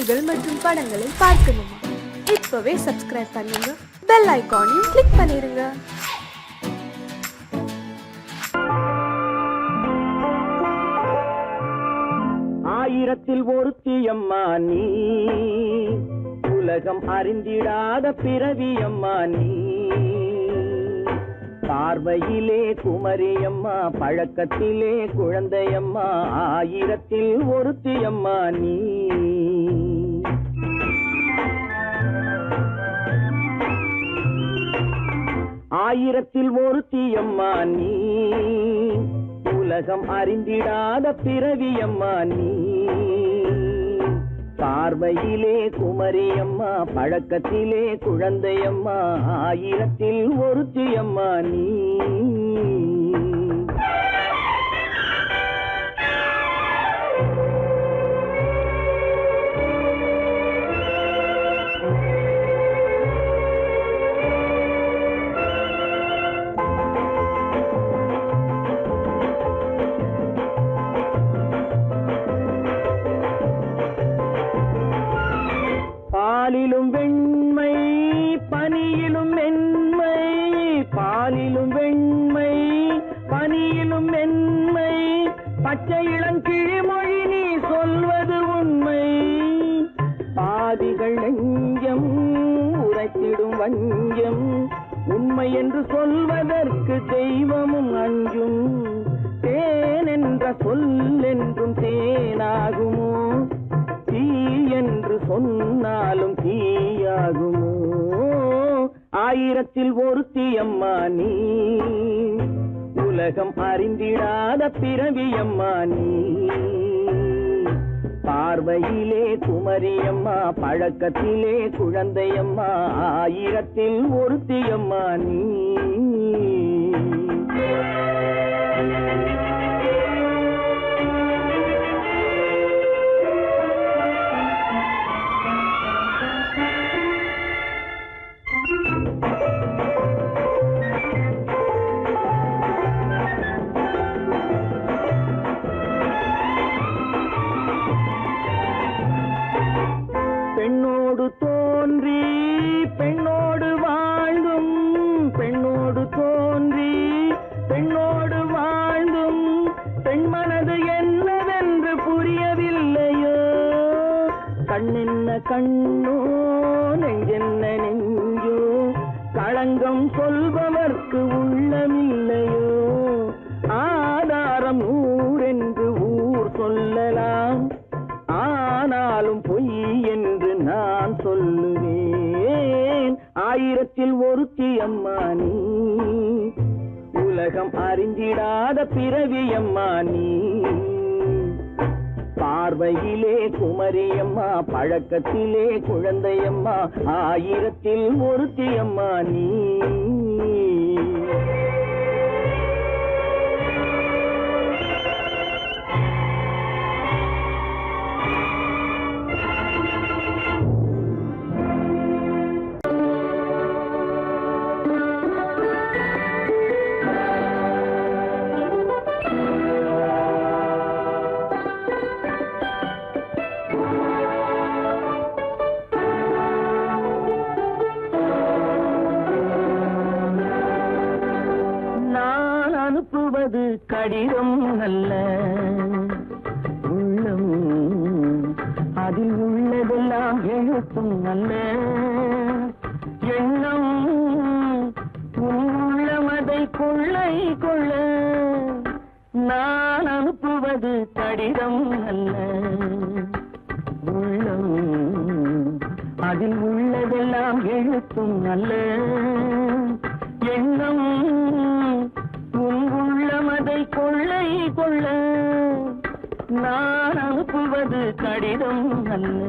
பாடல்கள் மற்றும் படங்களை பார்க்கணுமா? இப்பவே சப்ஸ்கிரைப் பண்ணுங்க, பெல் ஐகானையும் கிளிக் பண்ணிருங்க. ஆயிரத்தில் ஒருத்தியம்மா நீ, உலகம் அறிந்திடாத பிறவியம்மா நீ. பார்வையிலே குமரியம்மா, பழக்கத்திலே குழந்தையம்மா, ஆயிரத்தில் ஒருத்தியம்மா நீ. ஆயிரத்தில் ஒருத்தியம்மா நீ, உலகம் அறிந்திடாத பிறவியம்மா நீ. பார்வையிலே குமரியம்மா, பழக்கத்திலே குழந்தையம்மா, ஆயிரத்தில் ஒருத்தியம்மா நீ. பாலிலும் வெண்மை பனியிலும் மென்மை, பாலிலும் வெண்மை பனியிலும் மென்மை, பச்சை இளங்கிழிமொழி நீ சொல்வது உண்மை. பாதிகள் நெஞ்சம் உரைத்திடும் வஞ்சம், உண்மை என்று சொல்வதற்கு தெய்வமும் அஞ்சும். தேன் என்ற சொல் என்றும் தேனாகுமோ, தீ என்று சொன்னாலும் தீயாகுமோ. ஆயிரத்தில் ஒருத்தியம்மா நீ, உலகம் அறிந்திடாத பிறவியம்மா நீ. பார்வையிலே குமரியம்மா, பழக்கத்திலே குழந்தையம்மா, ஆயிரத்தில் ஒருத்தியம்மா நீ. பெண்ணோடு தோன்றி பெண்ணோடு வாழ்ந்தும், பெண்ணோடு தோன்றி பெண்ணோடு வாழ்ந்தும், பெண்மனது என்னவென்று புரியவில்லையோ. கண்ணென்ன கண்ணோ, நெஞ்சென்ன நெஞ்சோ, களங்கம் சொல்பவர்க்கு உள்ளமில்லையோ. ஆதாரம் ஊரென்று ஊர் சொல்லலாம், ஆனாலும் பொய் என்று நான் சொல்லுவேன். ஆயிரத்தில் ஒருத்தியம்மா நீ, உலகம் அறிந்திடாத பிறவியம்மா நீ. பார்வையிலே குமரியம்மா, பழக்கத்திலே குழந்தையம்மா, ஆயிரத்தில் ஒருத்தியம்மா நீ. அனுப்புவது கடிதம் அல்ல, உள்ளம் அதில் உள்ளதெல்லாம் எழுத்தும் அல்ல. எண்ணம் உள்ளமதை கொள்ளை கொள்ள. நான் அனுப்புவது கடிதம் அல்ல, உள்ளம் அதில் உள்ளதெல்லாம் எழுத்தும் அல்ல. எண்ணம் உள்ளமதை கொள்ளை கொள்ள. நான் அனுப்புவது கடிதம் அல்ல.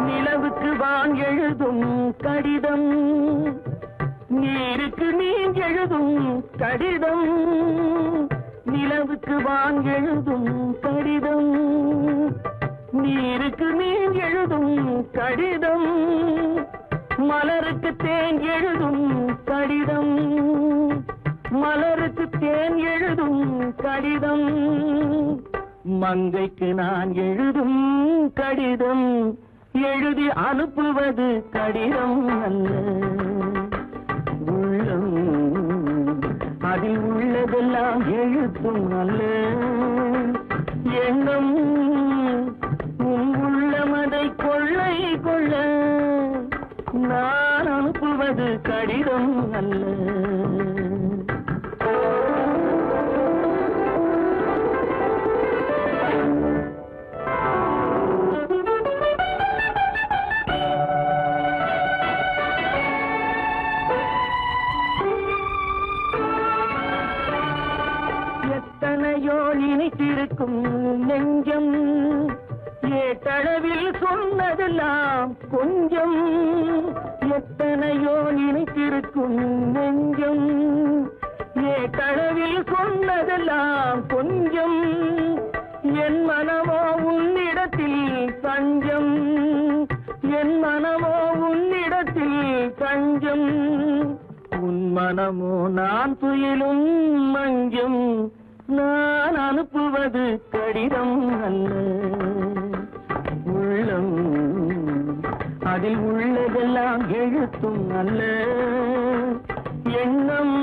நிலவுக்கு வான் எழுதும் கடிதம், நீருக்கு நீர் எழுதும் கடிதம். நிலவுக்கு வான் எழுதும் கடிதம், நீருக்கு நீர் எழுதும் கடிதம். மலருக்கு தேன் எழுதும் கடிதம், மலருக்கு தேன் எழுதும் கடிதம், மங்கைக்கு நான் எழுதும் கடிதம், எழுதி அனுப்புவது கடிதம் அல்ல. உள்ளம் அதில் உள்ளதெல்லாம் எழுத்தும் அல்ல. எண்ணம் உன் உள்ளமதை கொள்ளை கொள்ள, நான் அனுப்புவது கடிதம் அல்ல. எத்தனையோ இனித்திருக்கும் நெஞ்சம், ஏட்டளவில் சொன்னதெல்லாம் கொஞ்சம். எத்தனையோ நினைத்திருக்கும் நெஞ்சம், ஏட்டளவில் சொன்னதெல்லாம் கொஞ்சம். என் மனமோ உன்னிடத்தில் தஞ்சம், என் மனமோ உன்னிடத்தில் தஞ்சம். உன் மனமோ நான் துயிலும் மஞ்சம், நான் அனுப்புவது கடிதம் அல்ல. உள்ளம் அதில் உள்ளதெல்லாம் எழுத்தும் அல்ல. எண்ணம்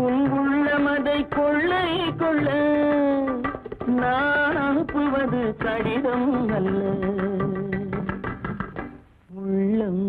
உன் உள்ளமதை கொள்ளை கொள்ள, நான் அனுப்புவது கடிதம் அல்ல. உள்ளம்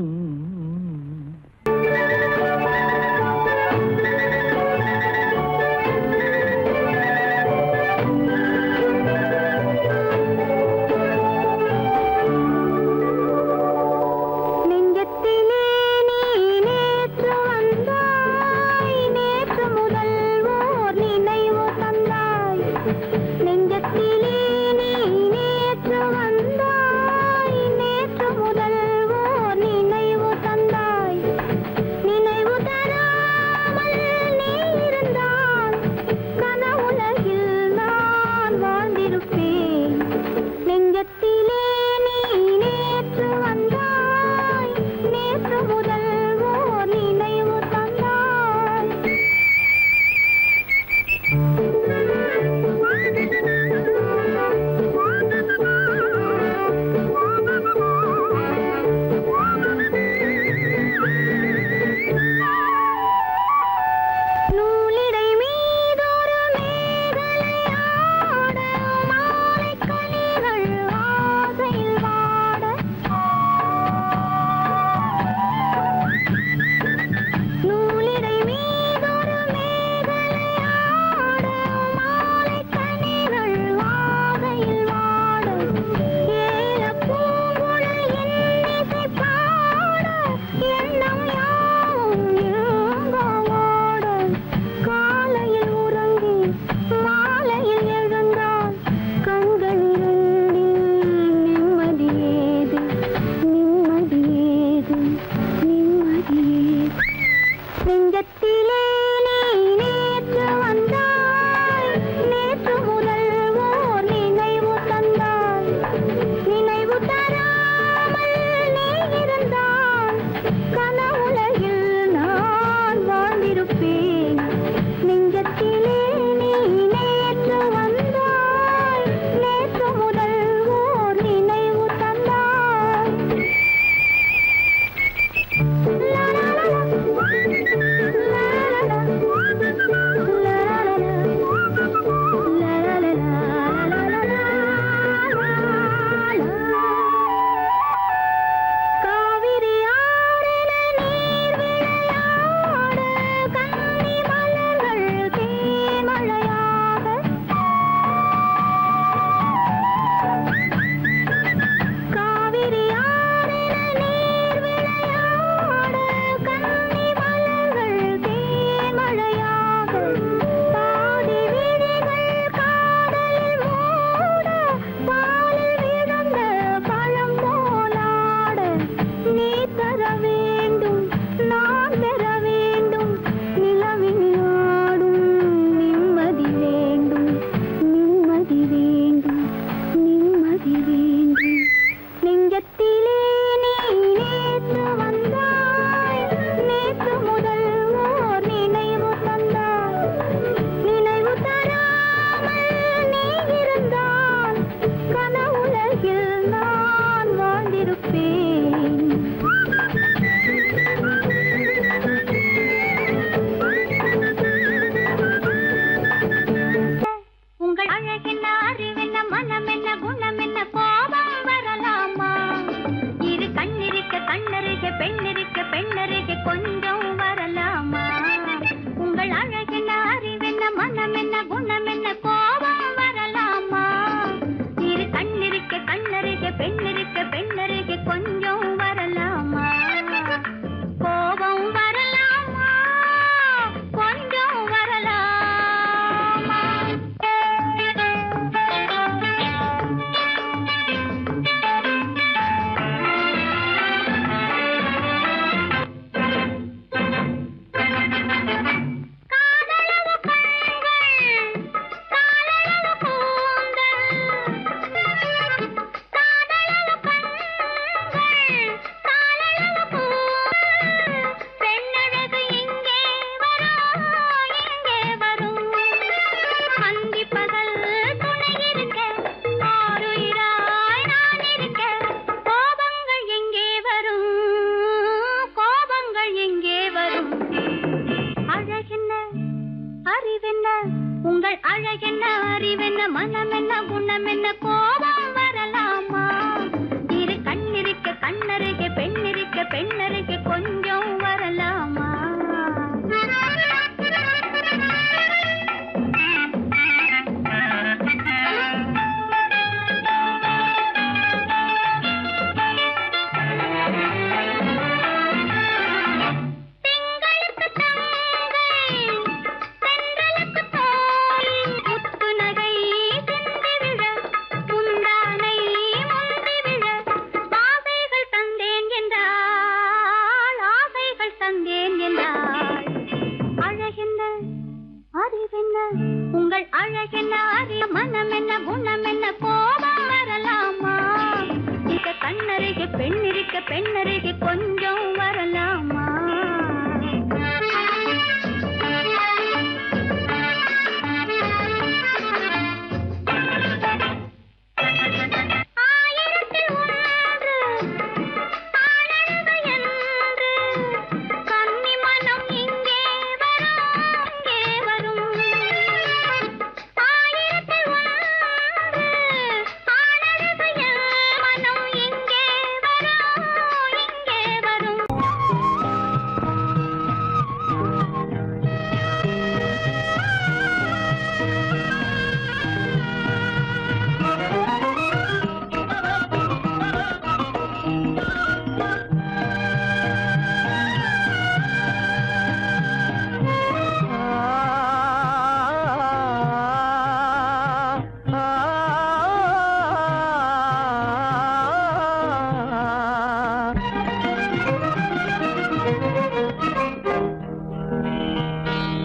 அருகே கொஞ்சம் வரலாமா?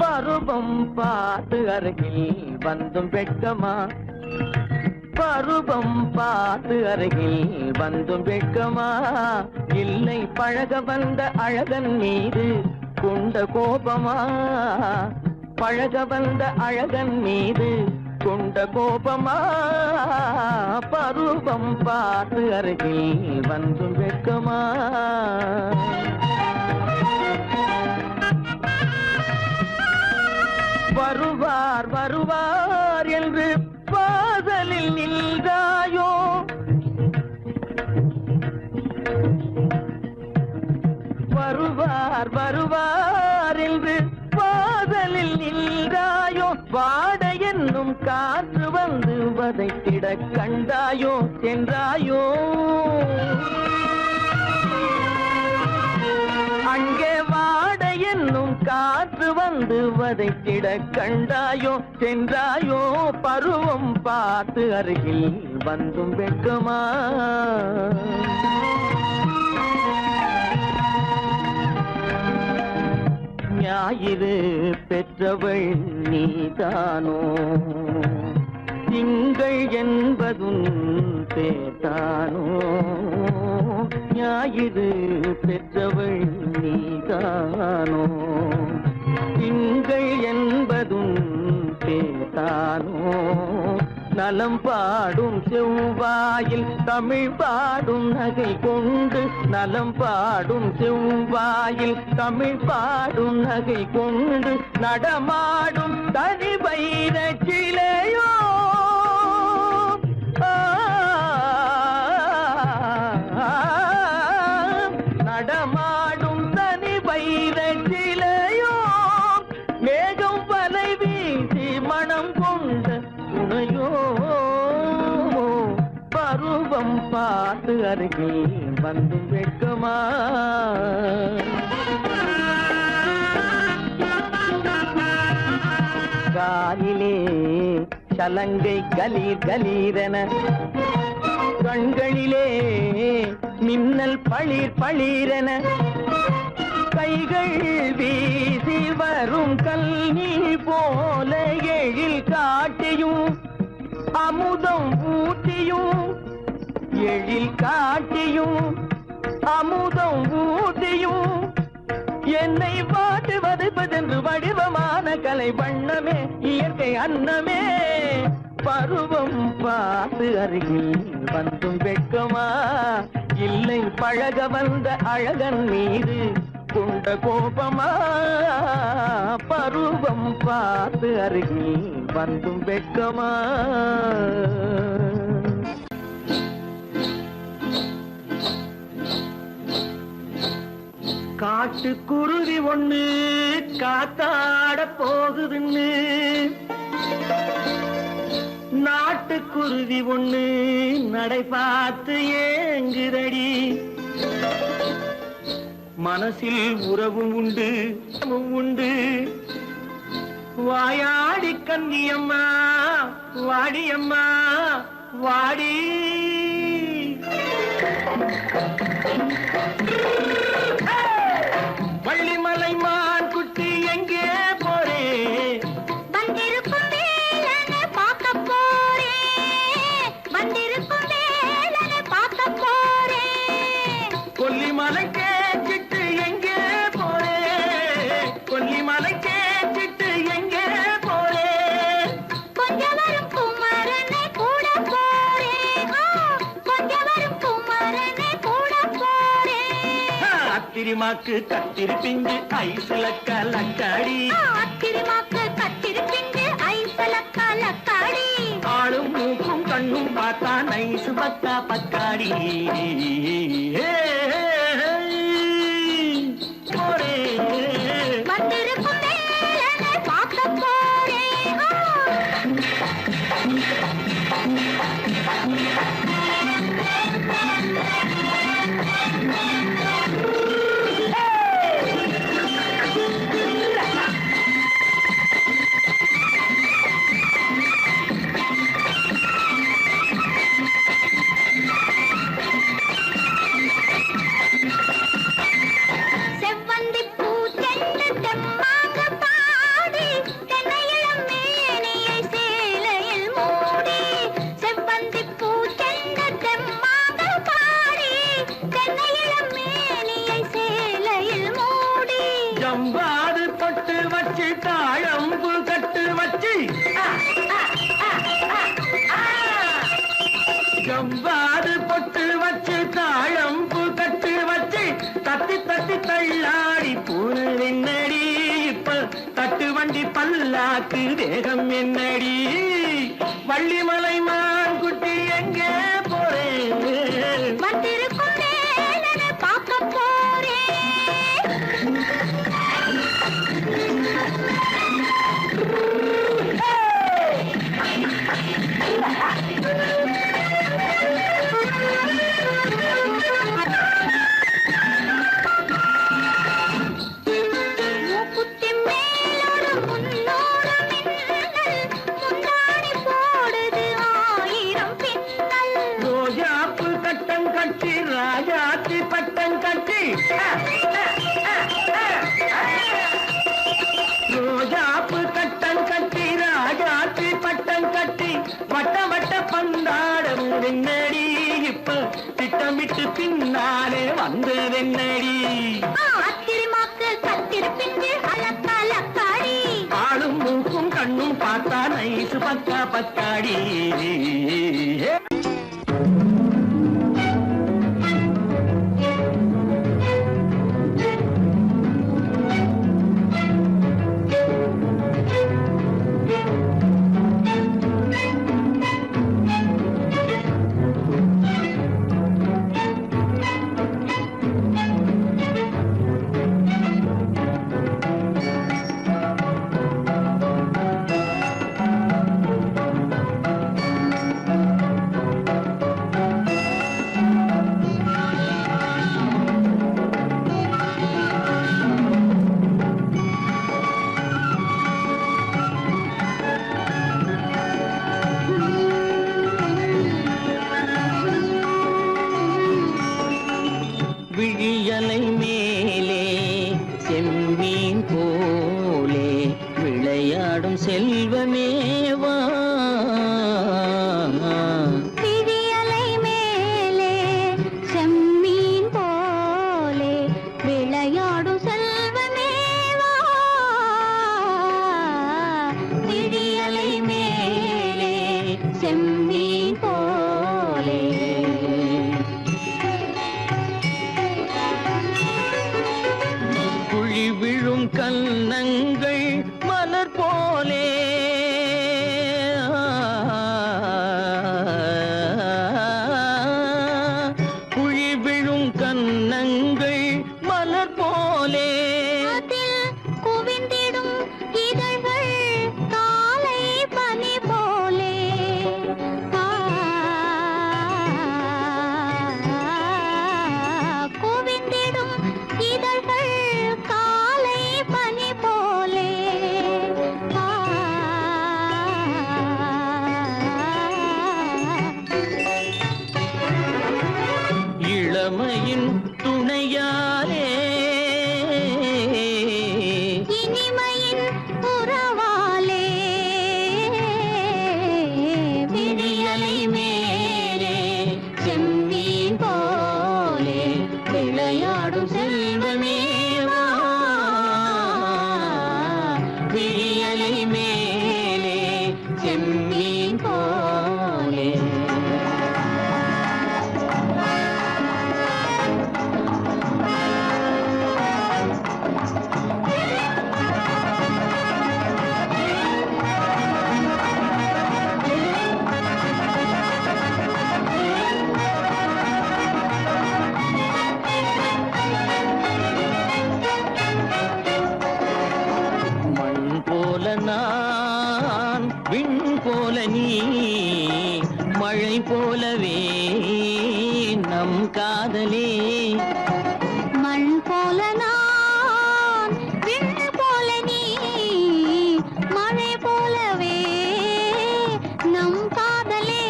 பருவம் பார்த்து அருகில் வந்தும் வெட்கமா? பருவம் பார்த்து அருகில் வந்தும் வெட்கமா? இல்லை பழக வந்த அழகன் மீது கொண்ட கோபமா? பழக வந்த அழகன் மீது கொண்ட கோபமா? பருவம் பார்த்து அருகில் வந்தும் வெட்கமா? வருவார் வருவார் என்று வாசலில் நின்றாயோ? வருவார் வருவார் என்று வாசலில் நின்றாயோ? வாட என்னும் காற்று வந்து வதைத்திட கண்டாயோ? சென்றாயோ? அங்கே வாட என்னும் காற்று வந்து வதைத்திட கண்டாயோ? சென்றாயோ? பருவம் பார்த்து அருகில் வந்தும் வெட்கமா? ஞாயிறு பெற்றவள் நீதானோ? திங்கள் என்பதும் பேத்தானோ? ஞாயிறு பெற்றவள் நீதானோ? திங்கள் என்பதும் பேத்தானோ? நலம் பாடும் செவ்வாயில் தமிழ் பாடும் நகை கொண்டு, நலம் பாடும் செவ்வாயில் தமிழ் பாடும் நகை கொண்டு நடமாடும் தனி வைர சிலையோ? நடமாடும் தனி வைர சிலையோ? மேகம் வலை வீசி மனம் கொண்ட துணையோ? பருவம் பார்த்து அருகில் வந்து வெட்கமா? காலிலே சலங்கை கலீர் கலீரென, கண்களிலே மின்னல் பளிர் பளிரென, கைகள் வீசி வரும் கல்வி போல எழில் காட்டியும் அமுதம் ஊட்டியும், எழில் காட்டியும் அமுதம் ஊட்டியும் என்னை பாட்டு வதைப்பதென்று வடிவமான கலை வண்ணமே, இயற்கை அன்னமே. பருவம் பார்த்து அருகில் வந்தும் வெட்கமா? இல்லை பழக வந்த அழகன் மீது கொண்ட கோபமா? பருவம் பார்த்து அருகில் வந்தும் வெட்கமா? காட்டு குருவி ஒண்ணு காத்தாட போகுதுன்னு, நாட்டுக்குருவி ஒண்ணு நடை பார்த்து ஏங்குதடி. மனசில் உறவும் உண்டு உண்டு, வாயாடி கன்னியம்மா வாடியம்மா வாடி. வள்ளிமலை மான் குட்டி எங்கே போறே? வந்திருக்கும் வேலனை பார்க்க போறேன், வந்திருக்கும் வேலனை பார்க்க போறேன். கொல்லிமலை கொல்லிமலை கேச்சிட்டு எங்கே போறே கொல்லிமலை கேச்சிட்டு எங்கே போறே கொஞ்சம் வரும் குமரனை கூட போறேன் கொஞ்சம் வரும் குமரனை கூட போறேன் அத்திரிமாக்கு கத்திரி பிஞ்சு ஐசுல கலக்காடி அத்திரிமாக்கு கத்திரி பிஞ்சு ஐசுல கலக்காடி ஆளும் மூக்கும் கண்ணும் பார்த்தா நைசு பக்கா பக்காடி போரே வந்திருக்கும் வேலனை பார்க்க போறேன் செவ்வந்தி பூ செண்டு தெம்மாக பாடி தென்னையிளம் மேனியை சேலையில் மூடி செவ்வந்தி பூ செண்டு தெம்மாக பாடி தென்னையிளம் மேனியை சேலையில் மூடி ஜம்பாது பொட்டு வச்சு தாழம்பு கட்டு வச்சு ஜம்பாது பொட்டு வச்சு தாழம்பு கட்டு வச்சு தட்டி தட்டி தள்ளாடி பூரு என்னடி இப்ப தட்டு வண்டி பல்லாக்கு வேகம் என்னடி வள்ளிமலை மான் குட்டி எங்கே போறேன் வந்திருக்கும் வேலனை பார்க்க போறேன் மூக்குத்தி மேலோடு முன்னோடு மின்னல் முந்தாடி போடுது ஆயிரம் பின்னல் ரோஜாப்பு கட்டம் கட்டி ராஜாத்தி பட்டம் கட்டி ரோஜாப்பு கட்டம் கட்டி ராஜாத்தி பட்டம் கட்டி வட்ட வட்ட பந்தாடம் வெண்ணடி இப்ப திட்டமிட்டு பின்னாலே வந்ததென்னடி அத்திரிமாக்கு கத்திரி பிஞ்சு அலக்காடி ஆளும் மூக்கும் கண்ணும் பார்த்தா நைசு பக்கா பக்காடி விழியலை மேலே செம்மீன் போலே விளையாடும் செல்வமேவா விழியலை மேலே செம்மீன் போலே விளையாடும் செல்வமேவா விழியலை மேலே செம்மீன் போலே குழி விழும் கன்னங்கள் மலர் போலே குழி விழும் கன்னங்கள் மலர் போலே அதில் குவிந்திடும் இதழ்கள் காலை பனி போலே குவிந்திடும் இதழ்கள் காலை பனி போலே விளையாடும் செல்வமேவா விழியலை மேலே செம்மீன் போலே நான் விண் போல நீ மழை போலவே நம் காதலே மண் போல நான் விண் போல நீ மழை போலவே நம் காதலே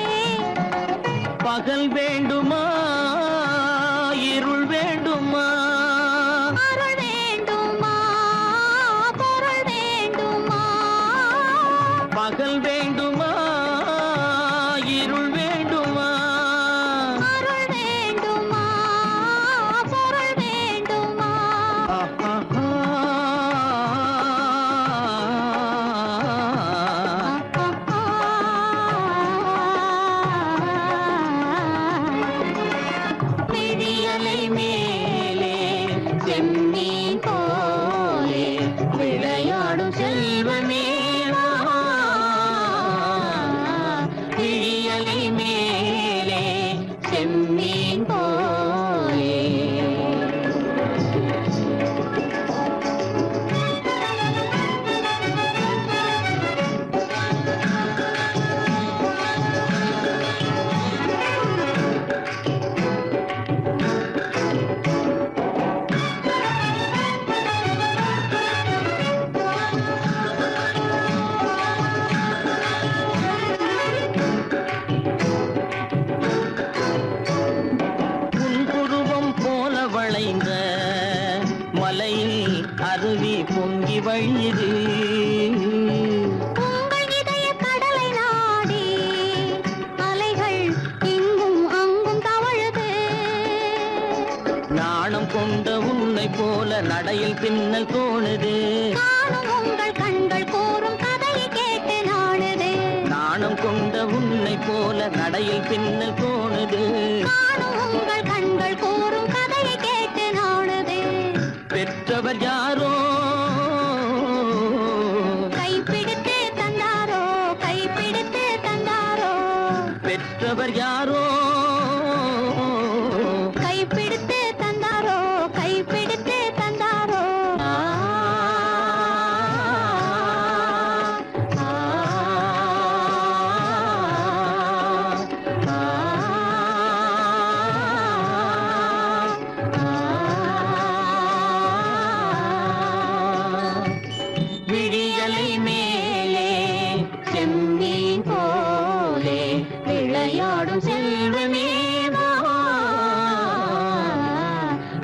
பகல் வேண்டுமா இருள் வேண்டுமா அருள் வேண்டுமா பொருள் வேண்டுமா பகல் வேண்டுமா இருள் வேண்டுமா அருள் வேண்டுமா பொருள் வேண்டுமா விழியலை மேலே செம்மீன் போலே விளையாடும் செல்வமேவா விழியலை மேலே செம்மீன் போலே புன்புருவம் போல வளைந்த மலையில் அருவி பொங்கி வழியுது உங்கள் இதய கடலை நாடி அலைகள் இங்கும் அங்கும் தவழுது நாணம் கொண்ட உன்னை போல நடையில் பின்னல் தோணுது காணும் உங்கள் கண்கள் கூறும் கதையை கேட்டு நாடுது நாணம் கொண்ட உன்னை போல நடையில் பின்னல் தோணுது காணும் உங்கள் கண்கள் கூறும் கதையை கேட்டு நாடுது பெற்றவர் யாரோ கைப்பிடித்து தந்தாரோ கைப்பிடித்து தந்தாரோ பெற்றவர் யாரோ கைப்பிடித்து தந்தாரோ கைப்பிடித்து தந்தாரோ ஆ, ஆ, ஆ, விழியலை மேலே செம்மீன் போலே விளையாடும் செல்வமேவா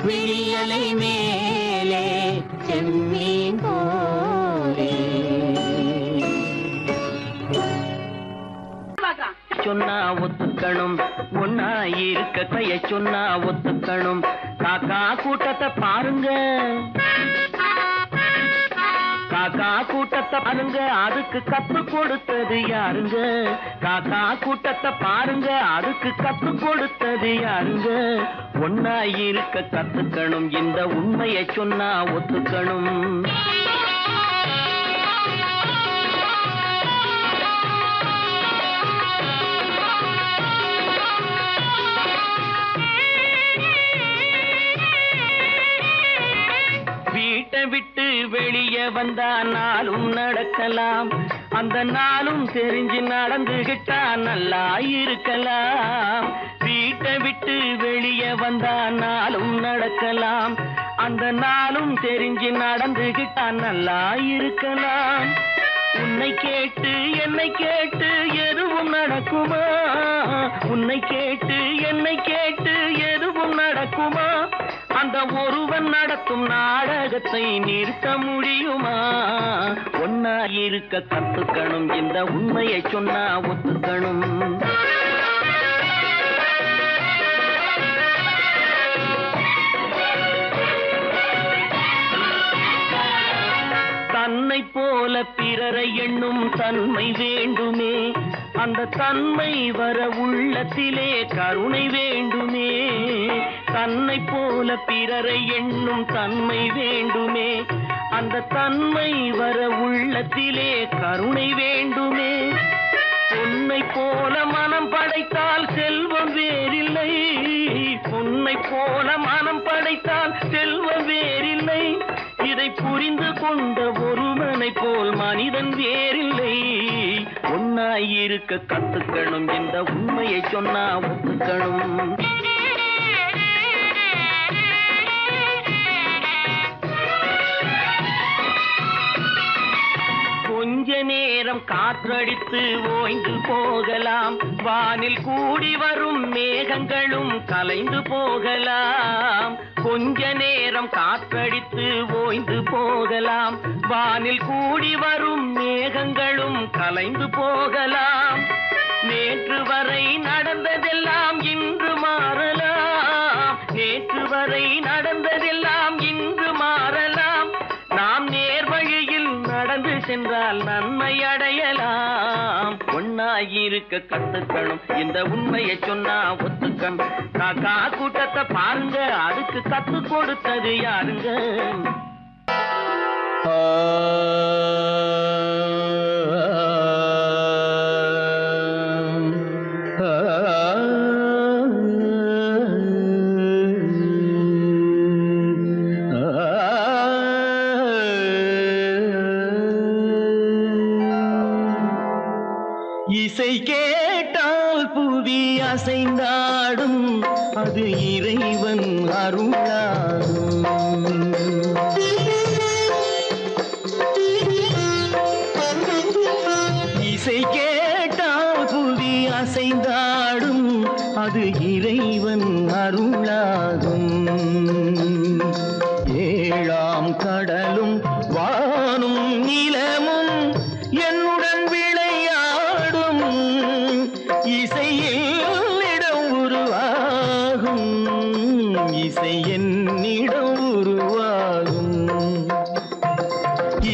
விழியலை மேலே செம்மீன் போலே சொன்னா ஒத்துக்கணும் ஒன்னா இருக்க கைய சொன்னா ஒத்துக்கணும் காக்கா கூட்டத்தை பாருங்க காக்கா கூட்டத்தை பாருங்க அதுக்கு கத்து கொடுத்தது யாருங்க காக்கா கூட்டத்தை பாருங்க அதுக்கு கத்து கொடுத்தது யாருங்க ஒன்னா இருக்க கத்துக்கணும் இந்த உண்மையை சொன்னா ஒத்துக்கணும் வீட்டை விட்டு வெளியே வந்தா நாளும் நடக்கலாம் அந்த நாளும் தெரிஞ்சு நடந்துகிட்டா நல்லா இருக்கலாம் வீட்டை விட்டு வெளியே வந்தா நாளும் நடக்கலாம் அந்த நாளும் தெரிஞ்சு நடந்துகிட்டா நல்லா இருக்கலாம் உன்னை கேட்டு என்னை கேட்டு எதுவும் நடக்குமா உன்னை கேட்டு என்னை கேட்டு எதுவும் நடக்குமா அந்த ஒருவன் நடத்தும் நாடகத்தை நிறுத்த முடியுமா ஒன்னா இருக்க கத்துக்கணும் இந்த உண்மையை சொன்னா ஒத்துக்கணும் தன்னை போல பிறரை எண்ணும் தன்மை வேண்டுமே, அந்த தன்மை வர உள்ளத்திலே கருணை வேண்டுமே. தன்னை போல பிறரை எண்ணும் தன்மை வேண்டுமே, அந்த தன்மை வர உள்ளத்திலே கருணை வேண்டுமே. பொன்னை போல மனம் படைத்தால் செல்வம் வேறில்லை, பொன்னை போல மனம் படைத்தால் செல்வம் வேறில்லை. இதை புரிந்து கொண்ட ஒருவனை போல் மனிதன் வேறில்லை. ஒன்னாயிருக்க கத்துக்கணும், இந்த உண்மையை சொன்னா ஒத்துக்கணும். கொஞ்ச நேரம் காற்றடித்து ஓய்ந்து போகலாம், வானில் கூடி வரும் மேகங்களும் கலைந்து போகலாம். கொஞ்ச நேரம் காற்றடித்து ஓய்ந்து போகலாம், வானில் கூடி வரும் மேகங்களும் கலைந்து போகலாம். நேற்று வரை நடந்ததெல்லாம் இன்று மாறலாம், நேற்று வரை நடந்ததெல்லாம் இன்று மாறலாம். நாம் நேர்வழியில் நடந்து சென்றால் நன்மை அடையலாம். ஒன்னாயிருக்க கத்துக்கணும், இந்த உண்மையை சொன்னா ஒத்துக்கணும். காக்கா கூட்டத்தை பாருங்க, அதுக்கு கத்து கொடுத்தது யாருங்க? இசை கேட்டால் புவி அசைந்தாடும், அது இறைவன் அருளாகும். இசை கேட்டால் புவி அசைந்தாடும், அது இறைவன் அருளாகும். ஏழாம் கடலும் வானும் நிலமும் என்னுடன் விளையாடும், இசையில் இடம் உருவாகும், இசை என்னிடம் உருவாகும்.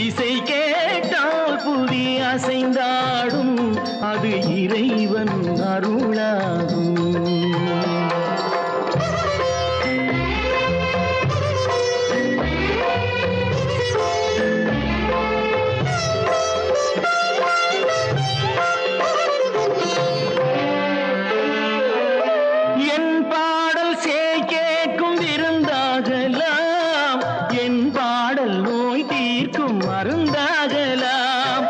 இசை கேட்டால் புவி அசைந்தாடும், அது இறைவன் அருளாகும். மருந்தாகலாம்,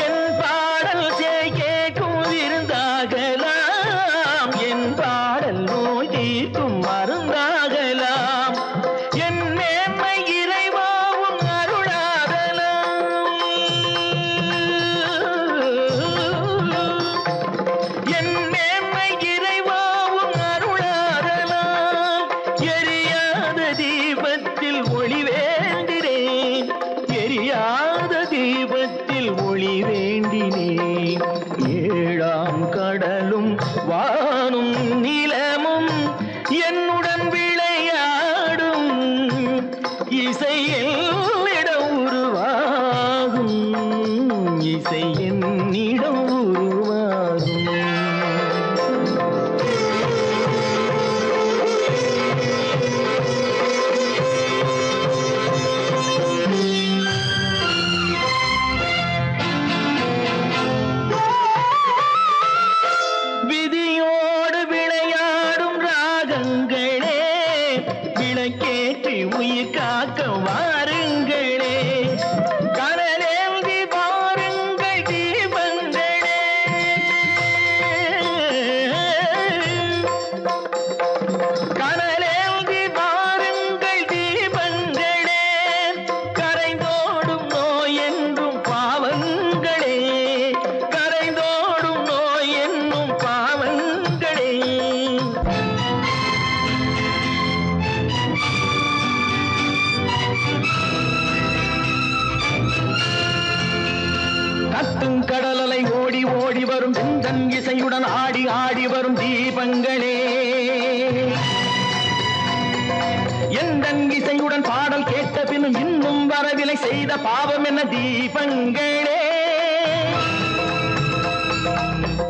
என் பாடல் கேட்கும் விருந்தாகலாம், என் பாடல் நோய் தீர்க்கும் மருந்தாகலாம். என் மேன்மை இறைவாவும் அருளாகலாம், என் மேன்மை இறைவாவும் அருளாகலாம். எரியாத தீபத்தில் ஒளி வேண்டினேன், எரியாத தீபத்தில் ஒளி வேண்டினேன். ஏழாம் கடலும் வானும் நிலமும் என்னுடன் விளையாடும், இசையில் இடம் உருவாகும், இசை என்னிடம் உருவாகும். விதியோடு விளையாடும் ராகங்களே, விளக்கேற்றி உயிர் காக்க வாருங்களே. கனலேந்தி பாருங்கள் தீபங்களே, கனலேந்தி பாருங்கள் தீபங்களே. கரைந்தோடும் நோய் என்றும் பாவங்களே, கரைந்தோடும் நோய் என்னும் பாவங்களே. கத்தும் கடலலை ஓடி ஓடி வரும் செந்தன் இசையுடன் ஆடி ஆடி வரும் தீபங்களே. எந்த இசையுடன் பாடல் கேட்ட பின்னும் இன்னும் வரவில்லை செய்த பாவம் என்ன தீபங்களே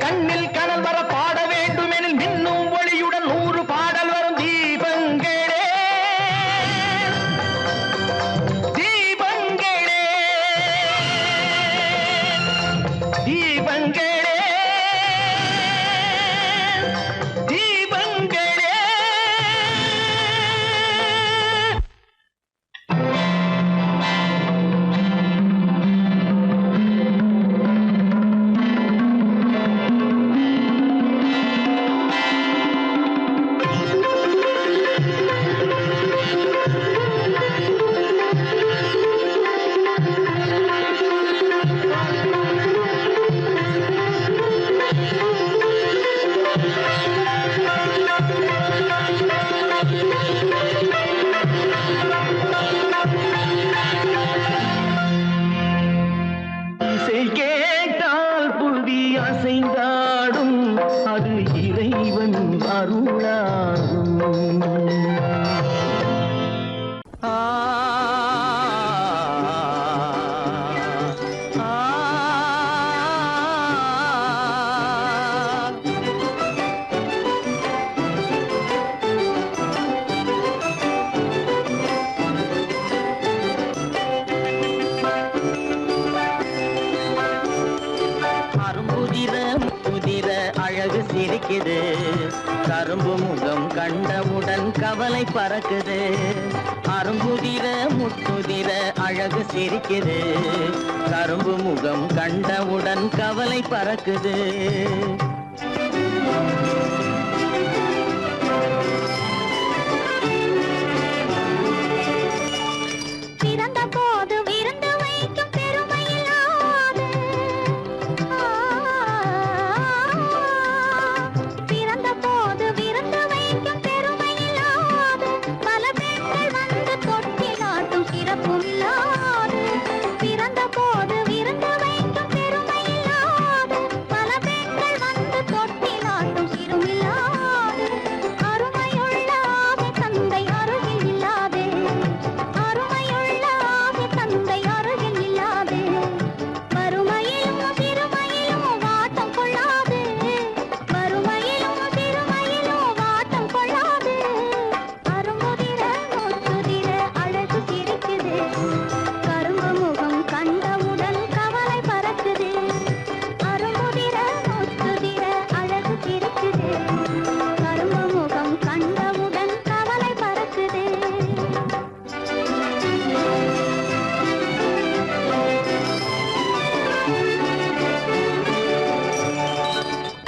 கண்ணில் கனல் வர பாட வேண்டும் எனில் மின்னும் ஒளியுடன் 100 பாடல் வரும் தீபங்களே தீபங்களே தீபங்களே அசைந்தாடும் அது இறைவன் அருளாகும் சிரிக்குது கரும்பு முகம் கண்டவுடன் கவலை பறக்குது அரும்புதிர முத்துதிர அழகு சிரிக்குது கரும்பு முகம் கண்டவுடன் கவலை பறக்குது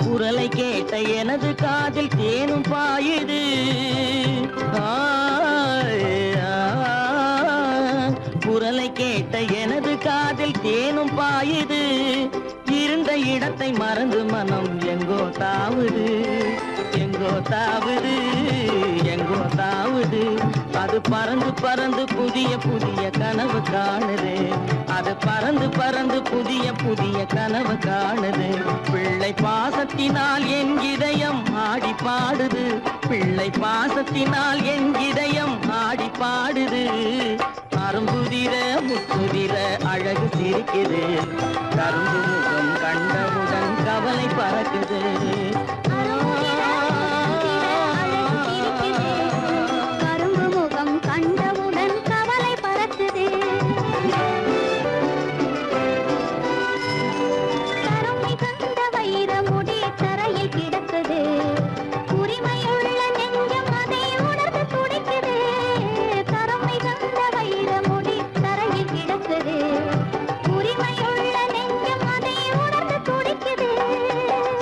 குரலை கேட்ட எனது காதில் தேனும் பாயுது குரலை கேட்ட எனது காதில் தேனும் பாயுது இருந்த இடத்தை மறந்து மனம் எங்கோ தாவுது எங்கோ தாவுது எங்கோ தாவுது அது பறந்து பறந்து புதிய புதிய கனவு காணுது அது பறந்து பறந்து புதிய புதிய கனவு காணுது பிள்ளை பாசத்தினால் என் இதயம் ஆடி பாடுது பிள்ளை பாசத்தினால் என் இதயம் ஆடி பாடுது அரும்புதிர முத்துதிர அழகு சிரிக்குது கரும்பு முகம் கண்டவுடன் கவலை பறக்குது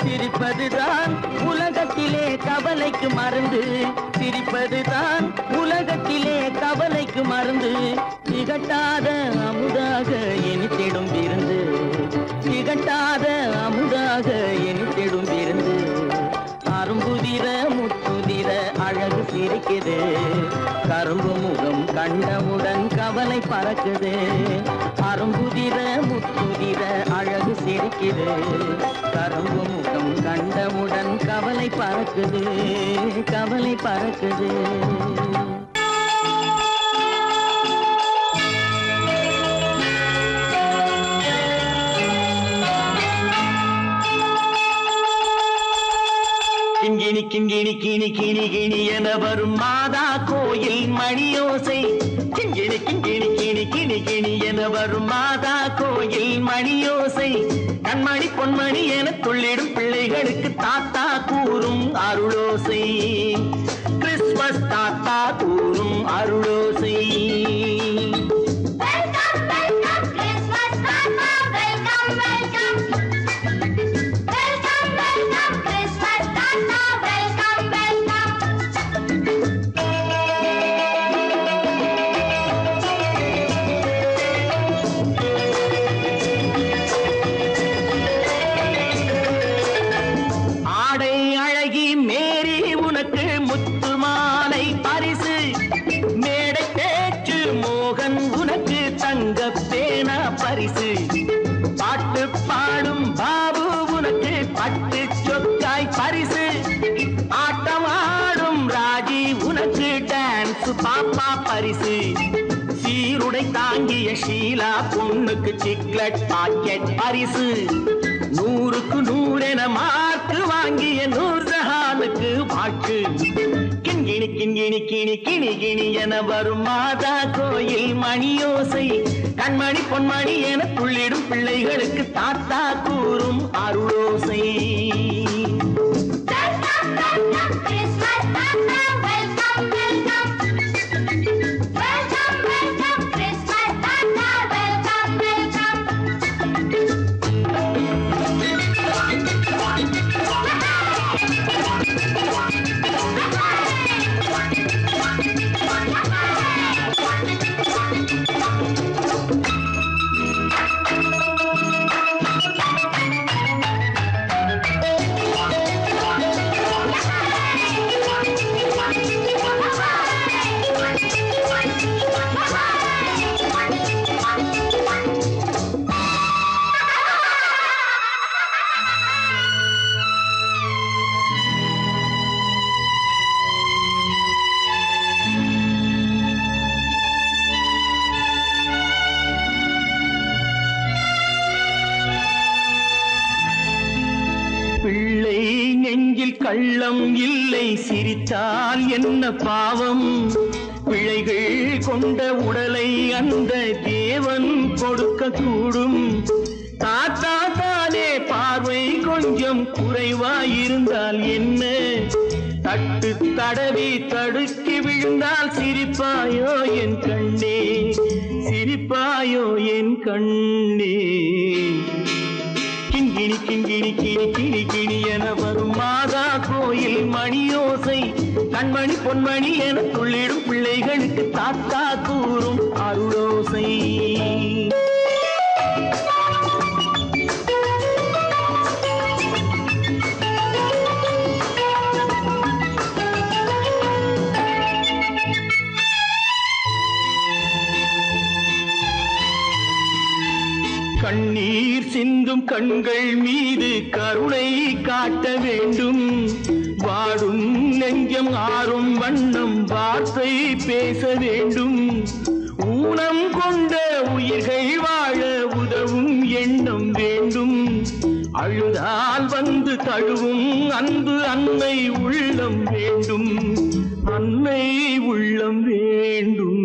சிரிப்பதுதான் உலகத்திலே கவலைக்கு மருந்து சிரிப்பதுதான் உலகத்திலே கவலைக்கு மருந்து திகட்டாத அமுதாக இனித்திடும் விருந்து திகட்டாத அமுதாக இனித்திடும் விருந்து அரும்புதிர முத்துதிர அழகு சிரிக்குது கரும்பு முகம் கண்டவுடன் கவலை பறக்குது அரும்புதிர முத்துதிர அழகு சிரிக்குது கரும்பு முகம் கண்டவுடன் கவலை பறக்குது கவலை பறக்குது கிங்கிணி கிணி கிணி கிணி என வரும் மாதா கோயில் மணியோசை. கிங்கிணி கிங்கிணி கிணி கிணி கிணி என வரும் மாதா கோயில் மணியோசை. கண்மணி பொன்மணி என துள்ளிடும் பிள்ளைகளுக்கு தாத்தா கூறும் அருளோசை. கிறிஸ்மஸ் தாத்தா கூறும் அருளோசை. பாட்டு பாடும் பாபு உனக்கு பட்டு சொக்காய் பரிசு. ஆட்டமாடும் ராஜி உனக்கு டான்ஸ் பாப்பா பரிசு. சீருடை தாங்கிய ஷீலா பொண்ணுக்கு சிக்லெட் பாக்கெட் பரிசு. 100க்கு 100 என மார்க்கு வாங்கிய நூர்ஜஹானுக்கு வாழ்த்து. கிண்கிணி கிண்கிணி கிணி கிணி கிணி என வரும் மாதா கோயில் மணியோசை. கண்மணி பொன்மணி என துள்ளிடும் பிள்ளைகளுக்கு தாத்தா கூறும் அருளோசை. பிள்ளை நெஞ்சில் கள்ளம் இல்லை, சிரித்தால் என்ன பாவம். பிழைகள் கொண்ட உடலை அந்த தேவன் கொடுக்க கூடும். தாத்தா தானே பார்வை கொஞ்சம் குறைவாயிருந்தால் என்ன? தட்டு தடவி தடுக்கி விழுந்தால் சிரிப்பாயோ என் கண்ணே, சிரிப்பாயோ என் கண்ணே. கிண்கிணி கிண்கிணி கிணி கிணி கிணி என வரும் மாதா கோயில் மணியோசை. கண்மணி பொன்மணி என துள்ளிடும் பிள்ளைகளுக்கு தாத்தா கூறும் அருளோசை. கண்ணீர் சிந்தும் கண்கள் மீது கருணை காட்ட வேண்டும். வாடும் நெஞ்சம் ஆறும் வண்ணம் வார்த்தை பேச வேண்டும். ஊனம் கொண்ட உயிர்கள் வாழ உதவும் எண்ணம் வேண்டும். அழுதால் வந்து தழுவும் அன்பு அன்னை உள்ளம் வேண்டும், அன்னை உள்ளம் வேண்டும்.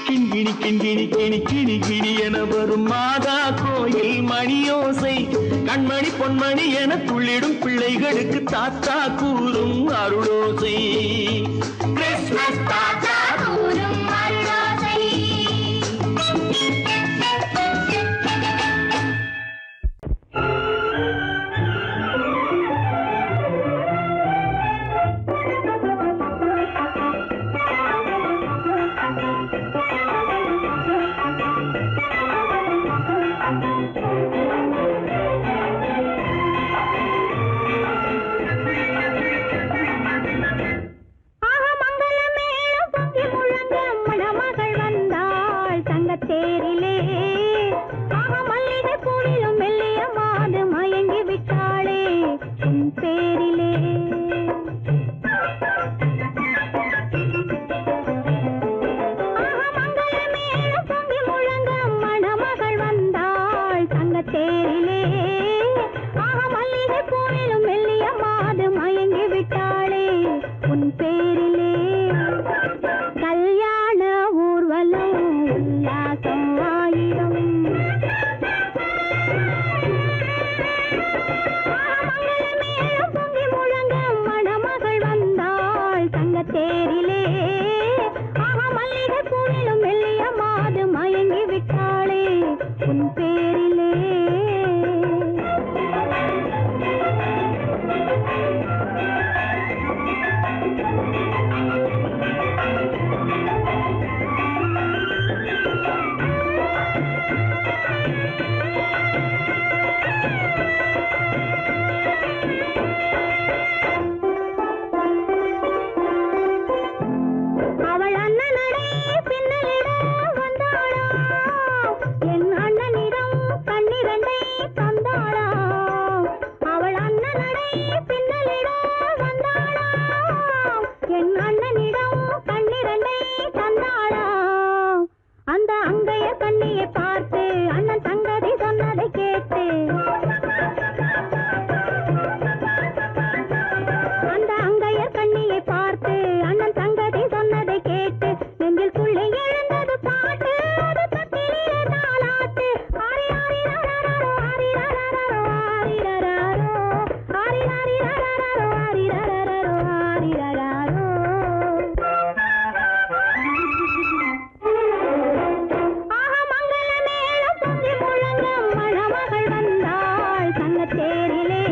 கிண்கிணி கிண்கிணி கிணி கிணி கிணி என வரும் மாதா கோயில் மணியோசை. கண்மணி பொன்மணி என துள்ளிடும் பிள்ளைகளுக்கு தாத்தா கூறும் அருளோசை. கிறிஸ்மஸ் தாத்தா கூறும் அருளோசை. மங்கள உன் பேரிலே. அவள் அண்ணனடை பின்னலிட வந்தாளா, என் அண்ணனிடம் கண்ணிரண்டை தந்தாளா. அவள் அண்ணனடை பின்னலிட வந்தாளா, என் அண்ணனிடம் கண்ணிரண்டை தந்தாளா. அந்த அங்கைய கண்ணியை பார்த்து அண்ணன் சங்கதி சொன்னதை கேட்டு, அந்த அங்கைய கண்ணியை பார்த்து அண்ணன் சங்கதி சொன்னதை கேட்டு, நெஞ்சில் துள்ளி எழுந்தது பாட்டு, அது தட்டிலே தாலாட்டு. ஆரி ஆரி ரரரரோ, ஆரி ரரரரோ, ஆரி ரரரோ, ஆரி ஆரி ரரரரோ, ஆரி ரரரரோ, ஆரி ரரரோ. ஆஹா மங்கள மேளம் பொங்கி முழங்க மணமகள் வந்தாள் சங்கத்தேரிலே.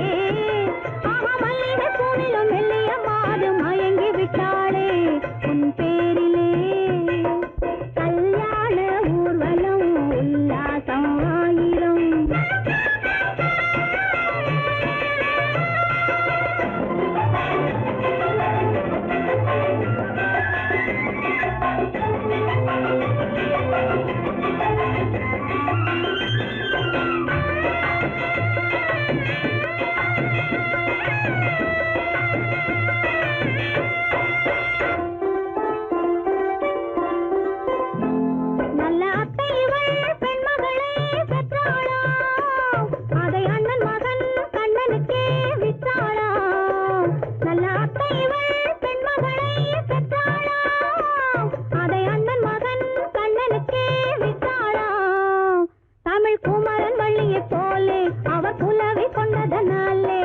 ஆஹா மல்லிகை பூவிலும் மெல்லிய மாது மயங்கி விட்டாளே உன் பேரிலே. கல்யாண ஊர்வலம் உல்லாசம் ஆயிரம். நல்ல அத்தை இவள் பெண்மகளை பெற்றாளா, அதை அண்ணன் மகன் கண்ணனுக்கே விற்றாளா. நல்ல அத்தை இவள் பெண்மகளை பெற்றாளா, அதை அண்ணன் மகன் கண்ணனுக்கே விற்றாளா. தமிழ் குமரன் வள்ளியைப் போலே அவர் புலவி கொண்டதனாலே,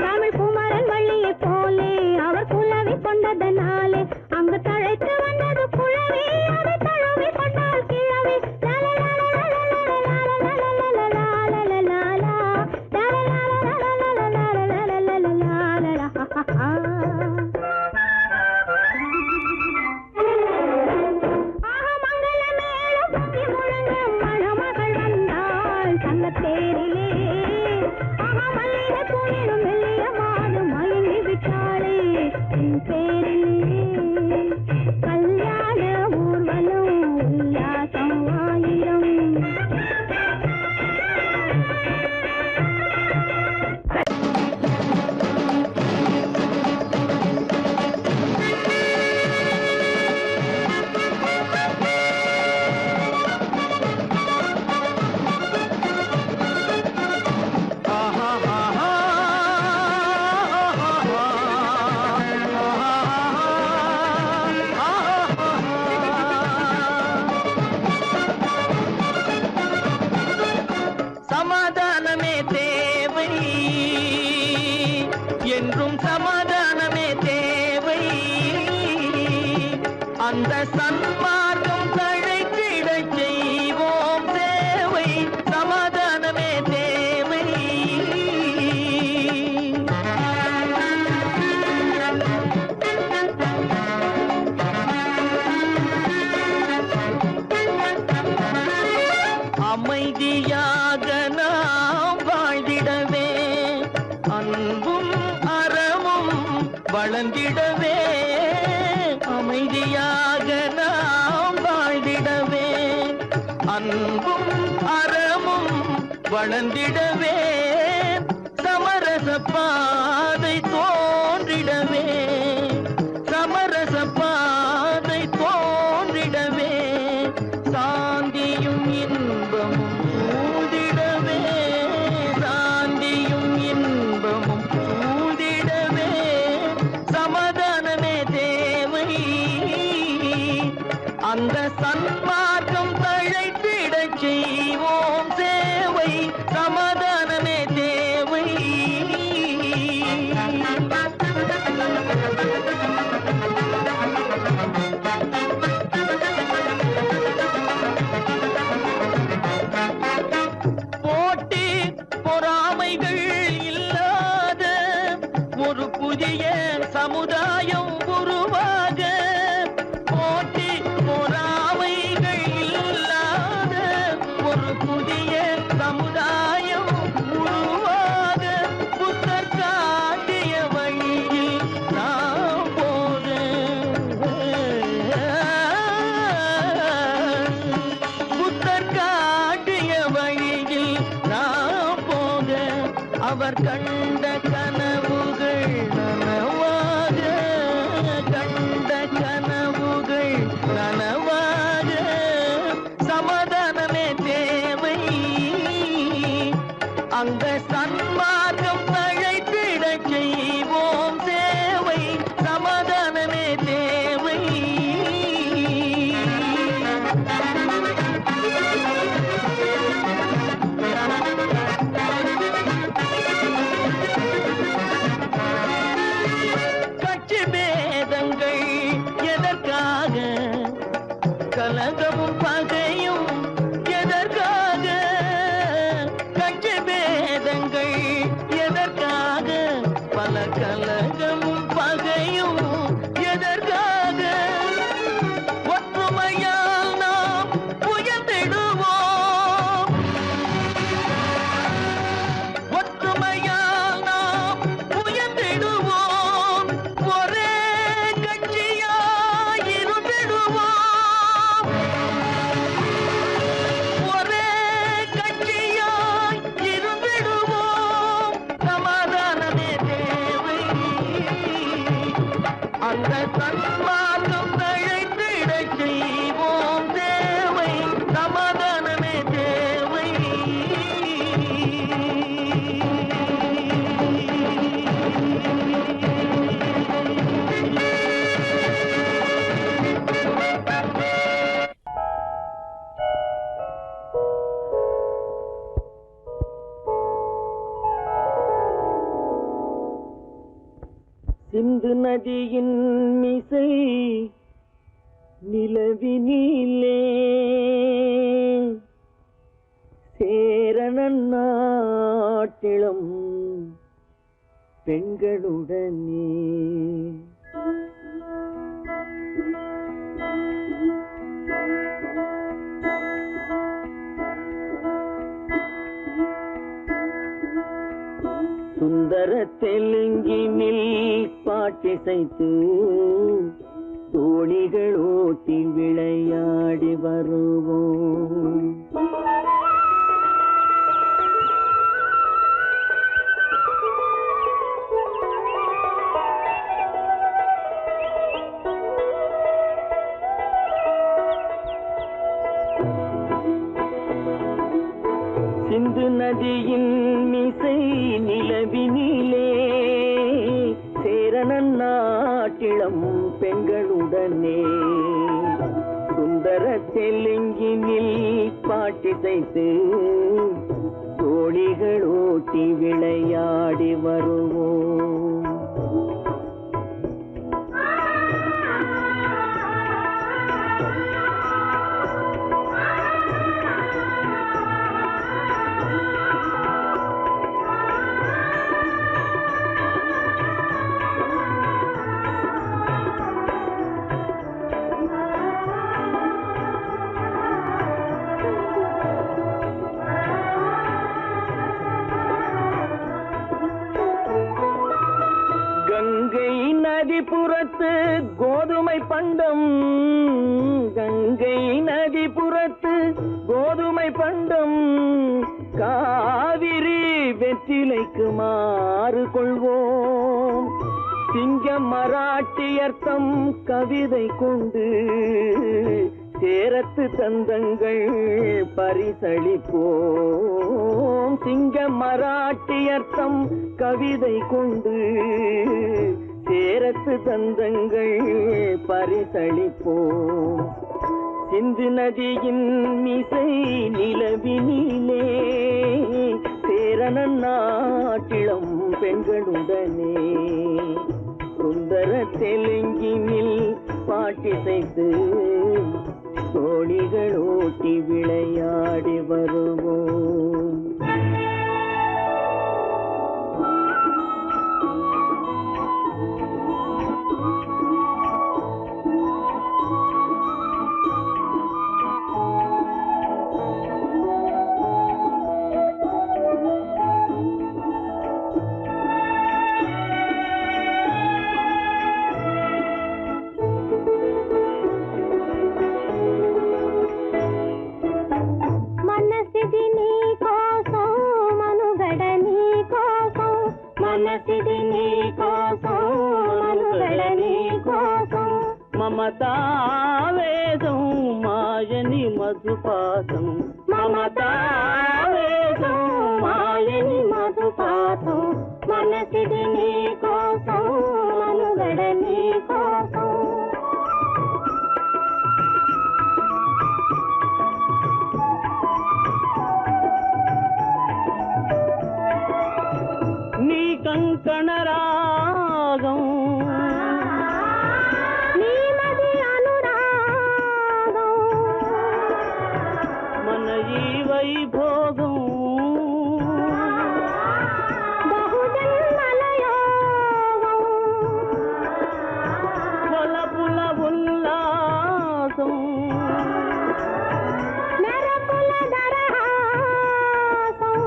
தமிழ் குமரன் வள்ளியைப் போலே அவர் குலவி கொண்டதனாலே, அங்கு தழைத்து வந்தது குழவி, அதை தழுவி கொண்டால் கிழவி. ஆஹா மங்கள மேளம் பொங்கி முழங்க மணமகள் வந்தாள் சங்கத்தேரிலே. ஆஹா மல்லிகை பூவிலும் மெல்லிய மாது மயங்கி விட்டாளே உன் பேரிலே. கல்யாண ஊர்வலம் உல்லாசம் ஆயிரம். சமாதானமே தேவை என்றும் சமாதானமே தேவை. அந்த சன்மார்க்கம் தழைத்திடச் செய்வோம் சேவை. சமாதானமே தேவை. அமைதியாக நாம் வாழ்ந்திடவே, அன்பும் அறமும் வளர்ந்திடவே. அமைதியாக நாம் வாழ்ந்திடவே, அன்பும் அறமும் வளர்ந்திடவே. சமரச பாதை தோன்றிடவே, சமரச பாதை தோன்றிடவே. சாந்தியும் இன்பமும் சூழ்ந்திடவே, சாந்தியும் இன்பமும் சூழ்ந்திடவே. சமாதானமே தேவை. அந்த சன்மார்க்கம் தழைத்திடச் செய்வோம் சேவை. சமாதானமே தேவை. சமுதாயம் உருவாக போட்டி பொறாமைகள் இல்லாத ஒரு புதிய சமுதாயம் உருவாக புத்தர் காட்டிய வழியில் நாம் போக புத்தர் காட்டிய வழியில் நாம் போக அவர் கண்ட கனவுகள் நனவாக கண்ட கனவுகள் நனவாக சமாதானமே தேவை அங்க சன்மார்க்கம் தழைத்திடச் செய்வோம் சேவை சமாதானமே தேவை கட்சி பேதங்கள் எதற்காக கலகமும் பகையும் எதற்காக கட்சி பேதங்கள் எதற்காக பல கலகமும் பகையும் எதற்காக ஒற்றுமையால் நாம் உயர்ந்திடுவோம் ஒற்றுமையால் நாம் உயர்ந்திடுவோம் ஒரே கட்சியாய் இருந்திடுவோம் ஒரே கட்சியாய் இருந்திடுவோம் சமாதானமே தேவை அந்த சன்மார்க்கம் தழைத்திடச் செய்வோம் தேவை சமாதானமே தேவை சிந்து நதியின் மிசை நிலவினிலே சேரணன் நாட்டிளம் பெண்களுடனே சுந்தர தெலுங்கினில் பாட்டிசைத்து தோணிகள் ஓட்டி விளையாடி வருவோம் சிந்து நதியின் மிசை நிலவினிலே சேரணன் நாட்டிளம் பெண்களுடனே சுந்தர தெலுங்கினில் பாட்டிசைத்து தோணிகள் ஓட்டி விளையாடி வருவோம் கங்கை நதிபுறத்து கோதுமை பண்டம் கங்கை நதிபுறத்து கோதுமை பண்டம் காவிரி வெற்றிலைக்கு மாறு கொள்வோம் சிங்க மராட்டியர்த்தம் கவிதை கொண்டு சேரத்து தந்தங்கள் பரிசளிப்போம் சிங்க மராட்டியர்த்தம் கவிதை கொண்டு சேரத்து தந்தங்கள் பரிசளிப்போம் சிந்து நதியின் மிசை நிலவினிலே சேரணன் நாட்டிளம் பெண்களுடனே சுந்தர தெலுங்கினில் பாட்டிசைத்து தோணிகள் ஓட்டி விளையாடி வருவோம் మమతావేదం మాయని మధుపాతం మమతావేదం మాయని మధుపాతం మనసిది నీ కోసం మనుగడ నీ కోసం నీ కంకణ రాగం నీలది అనురాగం మన ఈ వైభోగం బహుజన్మల యోగం కొలపుల ఉల్లాసం మెరపుల దరహాసం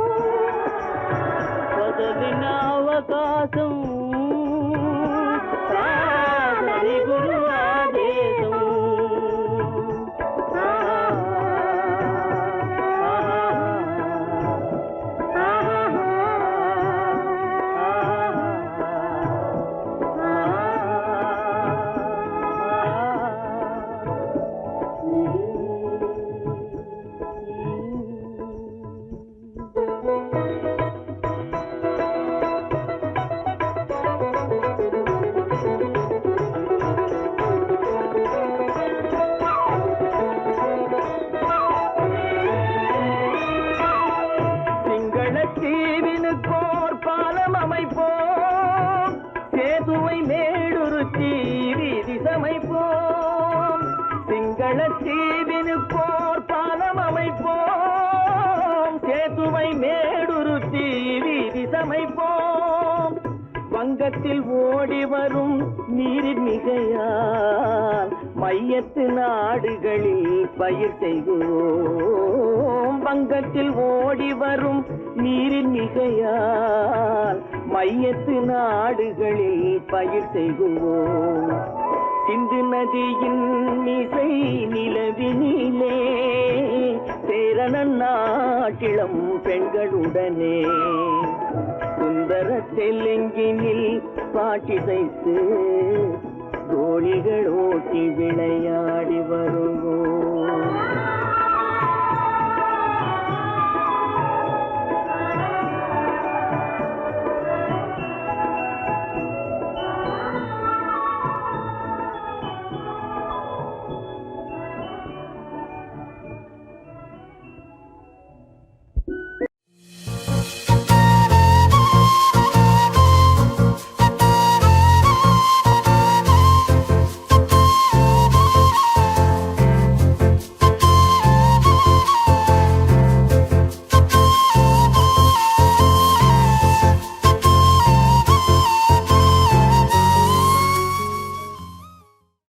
పదవిన అవకాశం సాధని గురు ఆదేశం தீவினுக்கோர் பாலம் அமைப்போம் சேதுவை மேடுருத்தி வீதி சமைப்போம் சிங்கள தீவினுக்கோர் பாலம் அமைப்போம் சேதுவை மேடுருத்தி வீதி சமைப்போம் வங்கத்தில் ஓடி வரும் நீரின் மிகையால் மையத்து நாடுகளில் பயிர் செய்கிறோம் வங்கத்தில் ஓடி வரும் நீரின் மிகையால் மையத்து நாடுகளில் பயிர் செய்கிறோம் சிந்து நதியின் மிசை நிலவினிலே சேரணன் நாட்டிளம் பெண்களுடனே சுந்தர தெலுங்கினில் பாட்டிசைத்து தோழிகள் ஓட்டி விளையாடி வருவோம்